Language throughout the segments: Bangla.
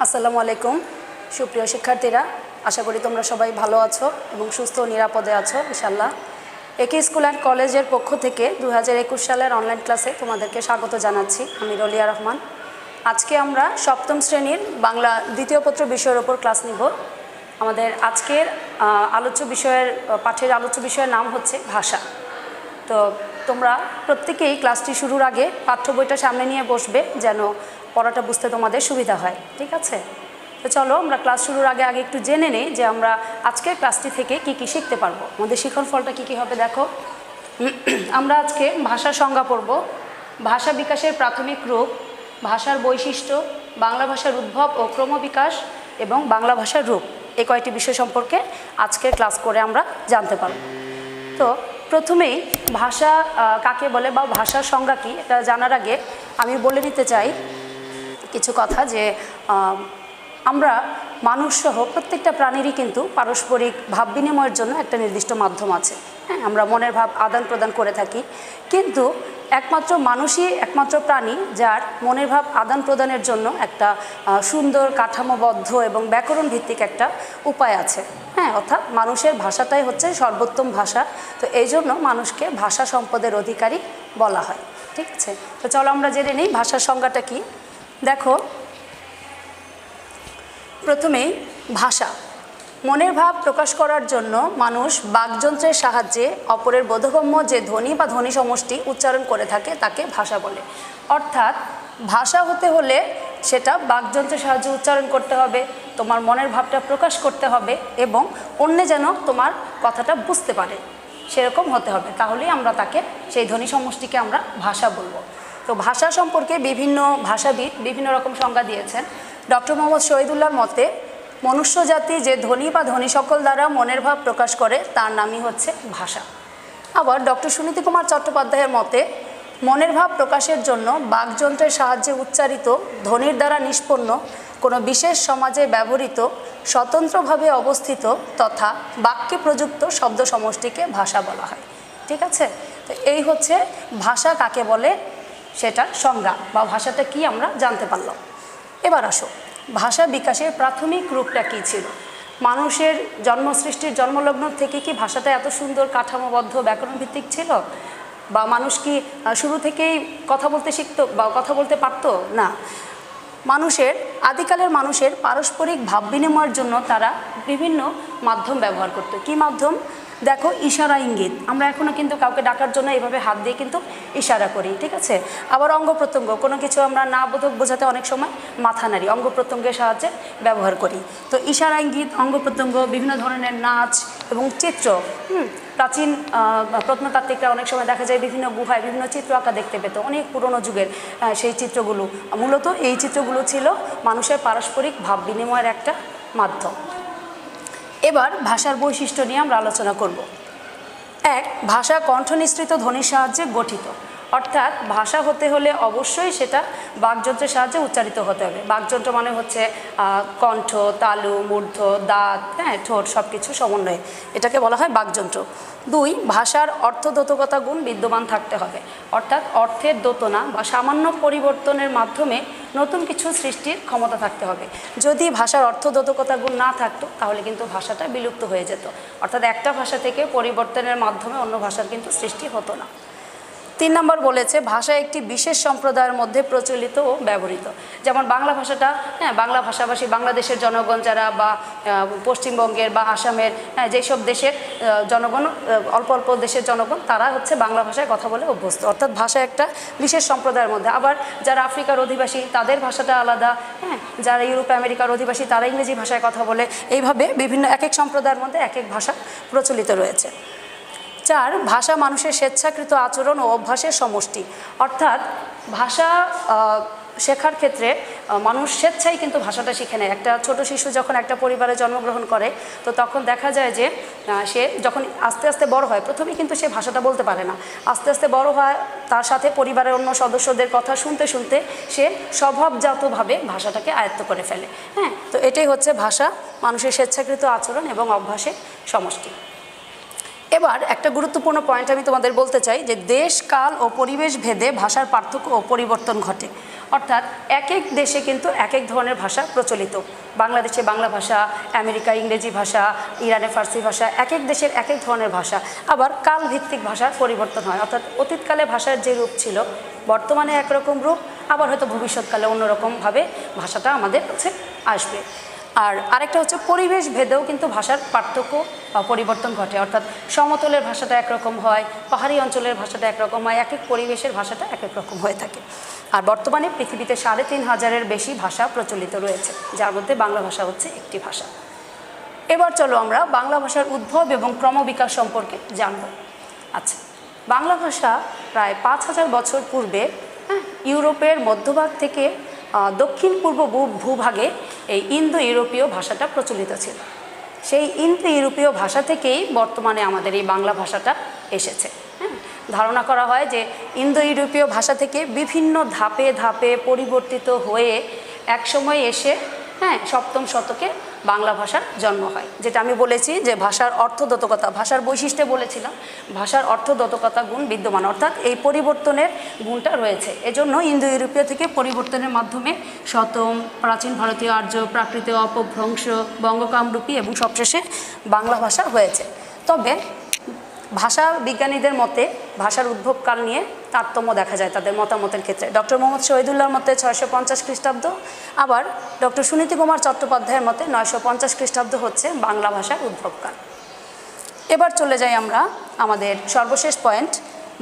আসসালামু আলাইকুম সুপ্রিয় শিক্ষার্থীরা, আশা করি তোমরা সবাই ভালো আছো এবং সুস্থ ও নিরাপদে আছো ইনশাআল্লাহ। একে স্কুল অ্যান্ড কলেজের পক্ষ থেকে 2021 সালের অনলাইন ক্লাসে তোমাদেরকে স্বাগত জানাচ্ছি। আমি রলিয়া রহমান। আজকে আমরা সপ্তম শ্রেণীর বাংলা দ্বিতীয় পত্র বিষয়ের ওপর ক্লাস নিব। আমাদের আজকের পাঠের আলোচ্য বিষয়ের নাম হচ্ছে ভাষা। তো তোমরা প্রত্যেকেই ক্লাসটি শুরুর আগে পাঠ্য বইটা সামনে নিয়ে বসবে, যেন পড়াটা বুঝতে তোমাদের সুবিধা হয়। ঠিক আছে? তো চলো আমরা ক্লাস শুরুর আগে একটু জেনে নিই যে আমরা আজকের ক্লাসটি থেকে কি কি শিখতে পারবো, আমাদের শিখন ফলটা কি কি হবে। দেখো, আমরা আজকে ভাষার সংজ্ঞা পড়ব, ভাষা বিকাশের প্রাথমিক রূপ, ভাষার বৈশিষ্ট্য, বাংলা ভাষার উদ্ভব ও ক্রমবিকাশ এবং বাংলা ভাষার রূপ, এই কয়েকটি বিষয় সম্পর্কে আজকের ক্লাস করে আমরা জানতে পারব। তো প্রথমেই ভাষা কাকে বলে বা ভাষার সংজ্ঞা কী এটা জানার আগে আমি বলে নিতে চাই কিছু কথা, যে আমরা মানুষসহ প্রত্যেকটা প্রাণীরই কিন্তু পারস্পরিক ভাব বিনিময়ের জন্য একটা নির্দিষ্ট মাধ্যম আছে। হ্যাঁ, আমরা মনের ভাব আদান প্রদান করে থাকি, কিন্তু একমাত্র মানুষই একমাত্র প্রাণী যার মনের ভাব আদান প্রদানের জন্য একটা সুন্দর কাঠামোবদ্ধ এবং ব্যাকরণ ভিত্তিক একটা উপায় আছে। হ্যাঁ, অর্থাৎ মানুষের ভাষাটাই হচ্ছে সর্বোত্তম ভাষা। তো এই জন্য মানুষকে ভাষা সম্পদের অধিকারী বলা হয়। ঠিক আছে? তো চলো আমরা জেনে নিই ভাষার সংজ্ঞাটা কি। দেখো, প্রথমেই ভাষা মনের ভাব প্রকাশ করার জন্য মানুষ বাকযন্ত্রের সাহায্যে অপরের বোধগম্য যে ধ্বনি বা ধ্বনি সমষ্টি উচ্চারণ করে থাকে তাকে ভাষা বলে। অর্থাৎ ভাষা হতে হলে সেটা বাকযন্ত্রের সাহায্যে উচ্চারণ করতে হবে, তোমার মনের ভাবটা প্রকাশ করতে হবে এবং অন্যে যেন তোমার কথাটা বুঝতে পারে সেরকম হতে হবে, তাহলেই আমরা তাকে সেই ধ্বনি সমষ্টিকে আমরা ভাষা বলবো। তো ভাষা সম্পর্কে বিভিন্ন ভাষাবিদ বিভিন্ন রকম সংজ্ঞা দিয়েছেন। ডক্টর মোহাম্মদ শহীদুল্লাহর মতে মনুষ্য জাতি যে ধ্বনি বা ধ্বনি সকল দ্বারা মনের ভাব প্রকাশ করে তার নামই হচ্ছে ভাষা। আবার ডক্টর সুনীতি কুমার চট্টোপাধ্যায়ের মতে মনের ভাব প্রকাশের জন্য বাকযন্ত্রের সাহায্যে উচ্চারিত ধ্বনির দ্বারা নিষ্পন্ন কোনো বিশেষ সমাজে ব্যবহৃত স্বতন্ত্রভাবে অবস্থিত তথা বাক্যে প্রযুক্ত শব্দ সমষ্টিকে ভাষা বলা হয়। ঠিক আছে? তো এই হচ্ছে ভাষা কাকে বলে সেটার সংজ্ঞা, বা ভাষাটা কি আমরা জানতে পারলাম। এবার আসো, ভাষা বিকাশের প্রাথমিক রূপটা কী ছিল। মানুষের জন্মসৃষ্টির জন্মলগ্ন থেকে কি ভাষাটা এত সুন্দর কাঠামোবদ্ধ ব্যাকরণ ভিত্তিক ছিল, বা মানুষ কি শুরু থেকেই কথা বলতে শিখতো বা কথা বলতে পারতো? না। আদিকালের মানুষের পারস্পরিক ভাব বিনিময়ের জন্য তারা বিভিন্ন মাধ্যম ব্যবহার করতো। কি মাধ্যম? দেখো, ইশারা ইঙ্গিত। আমরা এখনও কিন্তু কাউকে ডাকার জন্য এইভাবে হাত দিয়ে কিন্তু ইশারা করি। ঠিক আছে? আবার অঙ্গ প্রত্যঙ্গ, কোনো কিছু আমরা না বোঝাতে অনেক সময় মাথা নাড়ি, অঙ্গ প্রত্যঙ্গের সাহায্যে ব্যবহার করি। তো ইশারা ইঙ্গিত, অঙ্গ প্রত্যঙ্গ, বিভিন্ন ধরনের নাচ এবং চিত্র। প্রাচীন প্রত্নতাত্ত্বিকরা অনেক সময় দেখা যায় বিভিন্ন গুহায় বিভিন্ন চিত্র আঁকা দেখতে পেত, অনেক পুরনো যুগের সেই চিত্রগুলো। মূলত এই চিত্রগুলো ছিল মানুষের পারস্পরিক ভাব বিনিময়ের একটা মাধ্যম। এবার ভাষার বৈশিষ্ট্য নিয়ে আমরা আলোচনা করব। এক, ভাষা কণ্ঠনিঃসৃত ধ্বনির সাহায্যে গঠিত। অর্থাৎ ভাষা হতে হলে অবশ্যই সেটা বাকযন্ত্রের সাহায্যে উচ্চারিত হতে হবে। বাকযন্ত্র মানে হচ্ছে কণ্ঠ, তালু, মূর্ধ, দাঁত, হ্যাঁ, ঠোঁট, সব কিছু সমন্বয়ে এটাকে বলা হয় বাকযন্ত্র। দুই, ভাষার অর্থদ্যোতকতা গুণ বিদ্যমান থাকতে হবে। অর্থাৎ অর্থের দ্যোতনা বা সামান্য পরিবর্তনের মাধ্যমে নতুন কিছু সৃষ্টির ক্ষমতা থাকতে হবে। যদি ভাষার অর্থদ্যোতকতা গুণ না থাকতো তাহলে কিন্তু ভাষাটা বিলুপ্ত হয়ে যেত। অর্থাৎ একটা ভাষা থেকে পরিবর্তনের মাধ্যমে অন্য ভাষার কিন্তু সৃষ্টি হতো না। 3 নম্বর বলেছে ভাষা একটি বিশেষ সম্প্রদায়ের মধ্যে প্রচলিত ও ব্যবহৃত। যেমন বাংলা ভাষাটা, হ্যাঁ, বাংলা ভাষাভাষী বাংলাদেশের জনগণ যারা, বা পশ্চিমবঙ্গের বা আসামের, হ্যাঁ, যেসব দেশের জনগণ, অল্প অল্প দেশের জনগণ, তারা হচ্ছে বাংলা ভাষায় কথা বলে অভ্যস্ত। অর্থাৎ ভাষা একটা বিশেষ সম্প্রদায়ের মধ্যে। আবার যারা আফ্রিকার অধিবাসী তাদের ভাষাটা আলাদা, হ্যাঁ, যারা ইউরোপ আমেরিকার অধিবাসী তারা ইংরেজি ভাষায় কথা বলে। এইভাবে বিভিন্ন এক এক সম্প্রদায়ের মধ্যে এক এক ভাষা প্রচলিত রয়েছে। 4, ভাষা মানুষের স্বেচ্ছাকৃত আচরণ ও অভ্যাসের সমষ্টি। অর্থাৎ ভাষা শেখার ক্ষেত্রে মানুষ স্বেচ্ছায় কিন্তু ভাষাটা শিখে নেয়। একটা ছোট শিশু যখন একটা পরিবারে জন্মগ্রহণ করে, তো তখন দেখা যায় যে সে যখন আস্তে আস্তে বড় হয়, প্রথমে কিন্তু সে ভাষাটা বলতে পারে না। আস্তে আস্তে বড় হয়, তার সাথে পরিবারের অন্য সদস্যদের কথা শুনতে শুনতে সে স্বভাবজাতভাবে ভাষাটাকে আয়ত্ত করে ফেলে। হ্যাঁ, তো এটাই হচ্ছে ভাষা মানুষের স্বেচ্ছাকৃত আচরণ এবং অভ্যাসের সমষ্টি। এবার একটা গুরুত্বপূর্ণ পয়েন্ট আমি তোমাদের বলতে চাই যে দেশ, কাল ও পরিবেশ ভেদে ভাষার পার্থক্য ও পরিবর্তন ঘটে। অর্থাৎ এক এক দেশে কিন্তু এক এক ধরনের ভাষা প্রচলিত। বাংলাদেশে বাংলা ভাষা, আমেরিকা ইংরেজি ভাষা, ইরানে ফার্সি ভাষা, এক এক দেশের এক এক ধরনের ভাষা। আবার কালভিত্তিক ভাষার পরিবর্তন হয়, অর্থাৎ অতীতকালে ভাষার যে রূপ ছিল বর্তমানে একরকম রূপ, আবার হয়তো ভবিষ্যৎকালে অন্যরকমভাবে ভাষাটা আমাদের কাছে আসবে। আর আরেকটা হচ্ছে পরিবেশ ভেদেও কিন্তু ভাষার পার্থক্য বা পরিবর্তন ঘটে, অর্থাৎ সমতলের ভাষাটা একরকম হয়, পাহাড়ি অঞ্চলের ভাষাটা একরকম হয়, এক এক পরিবেশের ভাষাটা এক এক রকম হয়ে থাকে। আর বর্তমানে পৃথিবীতে ৩৫০০-এর বেশি ভাষা প্রচলিত রয়েছে, যার মধ্যে বাংলা ভাষা হচ্ছে একটি ভাষা। এবার চলো আমরা বাংলা ভাষার উদ্ভব এবং ক্রমবিকাশ সম্পর্কে জানব। আচ্ছা, বাংলা ভাষা প্রায় ৫০০০ বছর পূর্বে ইউরোপের মধ্যভাগ থেকে দক্ষিণ পূর্ব ভূভাগে এই ইন্দো ইউরোপীয় ভাষাটা প্রচলিত ছিল। সেই ইন্দো ইউরোপীয় ভাষা থেকেই বর্তমানে আমাদের এই বাংলা ভাষাটা এসেছে। ধারণা করা হয় যে ইন্দো ইউরোপীয় ভাষা থেকে বিভিন্ন ধাপে ধাপে পরিবর্তিত হয়ে একসময় এসে সপ্তম শতকে বাংলা ভাষার জন্ম হয়। যেটা আমি বলেছি যে ভাষার অর্থোদ্যোতকতা, ভাষার বৈশিষ্ট্যে বলেছিলাম ভাষার অর্থোদ্যোতকতা গুণ বিদ্যমান, অর্থাৎ এই পরিবর্তনের গুণটা রয়েছে। এজন্য ইন্দো ইউরোপীয় থেকে পরিবর্তনের মাধ্যমে শতম, প্রাচীন ভারতীয়, আর্য, প্রাকৃত, অপভ্রংশ, বঙ্গকামরূপী এবং সবশেষে বাংলা ভাষা হয়েছে। তবে ভাষা বিজ্ঞানীদের মতে ভাষার উদ্ভবকাল নিয়ে তারতম্য দেখা যায় তাদের মতামতের ক্ষেত্রে। ডক্টর মোহাম্মদ শহীদুল্লাহর মতে ৬৫০ খ্রিস্টাব্দ, আবার ডক্টর সুনীতি কুমার চট্টোপাধ্যায়ের মতে ৯৫০ খ্রিস্টাব্দ হচ্ছে বাংলা ভাষার উদ্ভবকাল। এবার চলে যাই আমরা আমাদের সর্বশেষ পয়েন্ট,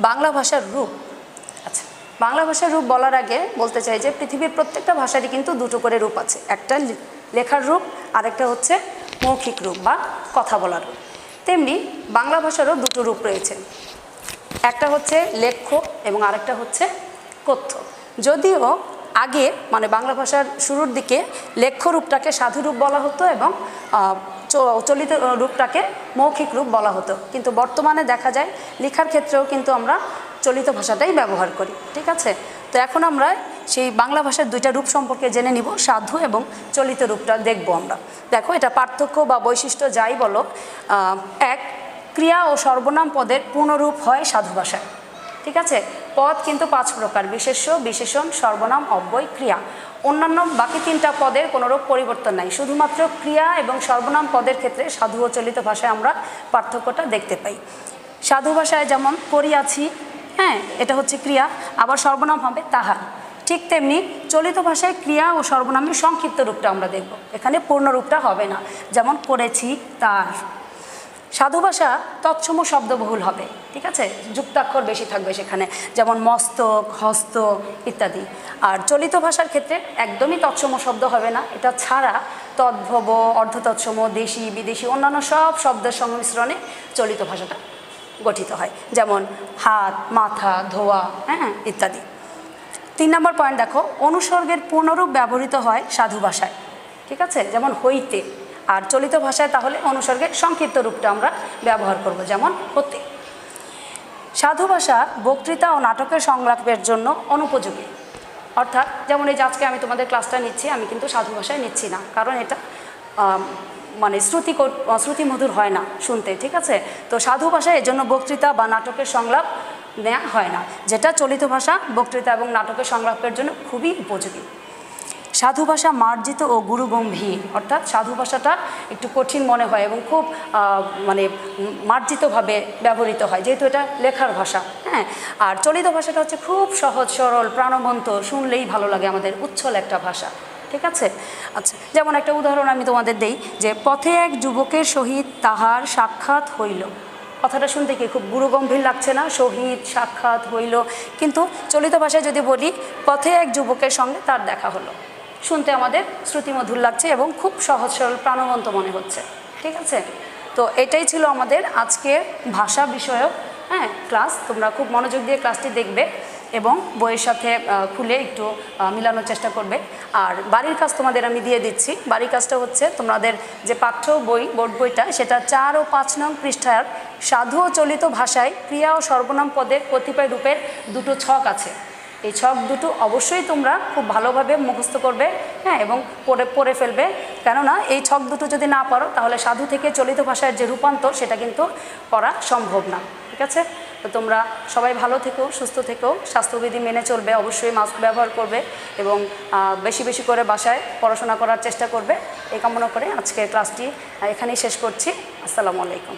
বাংলা ভাষার রূপ। আচ্ছা, বাংলা ভাষার রূপ বলার আগে বলতে চাই যে পৃথিবীর প্রত্যেকটা ভাষারই কিন্তু দুটো করে রূপ আছে, একটা লেখার রূপ, আরেকটা হচ্ছে মৌখিক রূপ বা কথা বলার রূপ। তেমনি বাংলা ভাষারও দুটো রূপ রয়েছে, একটা হচ্ছে লেখ্য এবং আরেকটা হচ্ছে কথ্য। যদিও আগে মানে বাংলা ভাষার শুরুর দিকে লেখ্য রূপটাকে সাধু রূপ বলা হতো এবং চলিত রূপটাকে মৌখিক রূপ বলা হতো, কিন্তু বর্তমানে দেখা যায় লেখার ক্ষেত্রেও কিন্তু আমরা চলিত ভাষাটাই ব্যবহার করি। ঠিক আছে, তো এখন আমরা সেই বাংলা ভাষার দুইটা রূপ সম্পর্কে জেনে নিব, সাধু এবং চলিত রূপটা দেখব আমরা। দেখো, এটা পার্থক্য বা বৈশিষ্ট্য যাই বলো, এক, ক্রিয়া ও সর্বনাম পদের পূর্ণরূপ হয় সাধু ভাষায়। ঠিক আছে, পদ কিন্তু ৫ প্রকার, বিশেষ্য, বিশেষণ, সর্বনাম, অব্যয়, ক্রিয়া। অন্যান্য বাকি ৩টা পদের কোনোরূপ পরিবর্তন নাই, শুধুমাত্র ক্রিয়া এবং সর্বনাম পদের ক্ষেত্রে সাধু ও চলিত ভাষায় আমরা পার্থক্যটা দেখতে পাই। সাধু ভাষায় যেমন করিয়াছি, এটা হচ্ছে ক্রিয়া, আবার সর্বনাম হবে তাহার। ঠিক তেমনি চলিত ভাষায় ক্রিয়া ও সর্বনামের সংক্ষিপ্ত রূপটা আমরা দেখব, এখানে পূর্ণ রূপটা হবে না, যেমন করেছি, তার। সাধু ভাষা তৎসম শব্দবহুল হবে, ঠিক আছে, যুক্তাক্ষর বেশি থাকবে সেখানে, যেমন মস্তক, হস্ত ইত্যাদি। আর চলিত ভাষার ক্ষেত্রে একদমই তৎসম শব্দ হবে না, এটা ছাড়া তদ্ভব, অর্ধতৎসম, দেশি, বিদেশি অন্যান্য সব শব্দের সংমিশ্রণে চলিত ভাষাটা গঠিত হয়, যেমন হাত, মাথা, ধোয়া, ইত্যাদি। ৩ নম্বর পয়েন্ট দেখো, অনুসর্গের পূর্ণরূপ ব্যবহৃত হয় সাধু ভাষায়। ঠিক আছে, যেমন হইতে। আর চলিত ভাষায় তাহলে অনুসর্গের সংক্ষিপ্ত রূপটা আমরা ব্যবহার করব, যেমন হতে। সাধু ভাষা বক্তৃতা ও নাটকের সংলাপের জন্য অনুপযোগী, অর্থাৎ যেমন এই যে আজকে আমি তোমাদের ক্লাসটা নিচ্ছি, আমি কিন্তু সাধু ভাষায় নিচ্ছি না, কারণ এটা মানে শ্রুতিমধুর হয় না শুনতে। ঠিক আছে, তো সাধু ভাষায় এজন্য বক্তৃতা বা নাটকের সংলাপ নেওয়া হয় না, যেটা চলিত ভাষা বক্তৃতা এবং নাটকের সংলাপের জন্য খুবই উপযোগী। সাধু ভাষা মার্জিত ও গুরুগম্ভীর, অর্থাৎ সাধু ভাষাটা একটু কঠিন মনে হয় এবং খুব মানে মার্জিতভাবে ব্যবহৃত হয়, যেহেতু এটা লেখার ভাষা। আর চলিত ভাষাটা হচ্ছে খুব সহজ সরল, প্রাণবন্ত, শুনলেই ভালো লাগে আমাদের, উচ্ছল একটা ভাষা। ঠিক আছে, আচ্ছা, যেমন একটা উদাহরণ আমি তোমাদের দেই, যে পথে এক যুবকের সহিত তাহার সাক্ষাৎ হইল। কথাটা শুনতে কি খুব গুরুগম্ভীর লাগছে না? সহিত, সাক্ষাৎ, হইল। কিন্তু চলিত ভাষায় যদি বলি পথে এক যুবকের সঙ্গে তার দেখা হলো, শুনতে আমাদের শ্রুতিমধুর লাগছে এবং খুব সহজ সরল, প্রাণবন্ত মনে হচ্ছে। ঠিক আছে, তো এটাই ছিল আমাদের আজকের ভাষা বিষয়ক ক্লাস। তোমরা খুব মনোযোগ দিয়ে ক্লাসটি দেখবে এবং বইয়ের সাথে খুলে একটু মিলানোর চেষ্টা করবে। আর বাড়ির কাজ তোমাদের আমি দিয়ে দিচ্ছি। বাড়ির কাজটা হচ্ছে তোমাদের যে পাঠ্য বই, বোর্ড বইটা, সেটা ৪ ও ৫ নং পৃষ্ঠার সাধু ও চলিত ভাষায় ক্রিয়া ও সর্বনাম পদের কতিপয় রূপের দুটো ছক আছে। এই ছক দুটো অবশ্যই তোমরা খুব ভালোভাবে মুখস্থ করবে, এবং পড়ে ফেলবে, কেননা এই ছক দুটো যদি না পারো তাহলে সাধু থেকে চলিত ভাষার যে রূপান্তর সেটা কিন্তু করা সম্ভব না। ঠিক আছে। তো তোমরা সবাই ভালো থেকো, সুস্থ থেকো, স্বাস্থ্যবিধি মেনে চলবে, অবশ্যই মাস্ক ব্যবহার করবে এবং বেশি বেশি করে বাসায় পড়াশোনা করার চেষ্টা করবে। এই কামনা করে আজকের ক্লাসটি এখানেই শেষ করছি। আসসালামু আলাইকুম।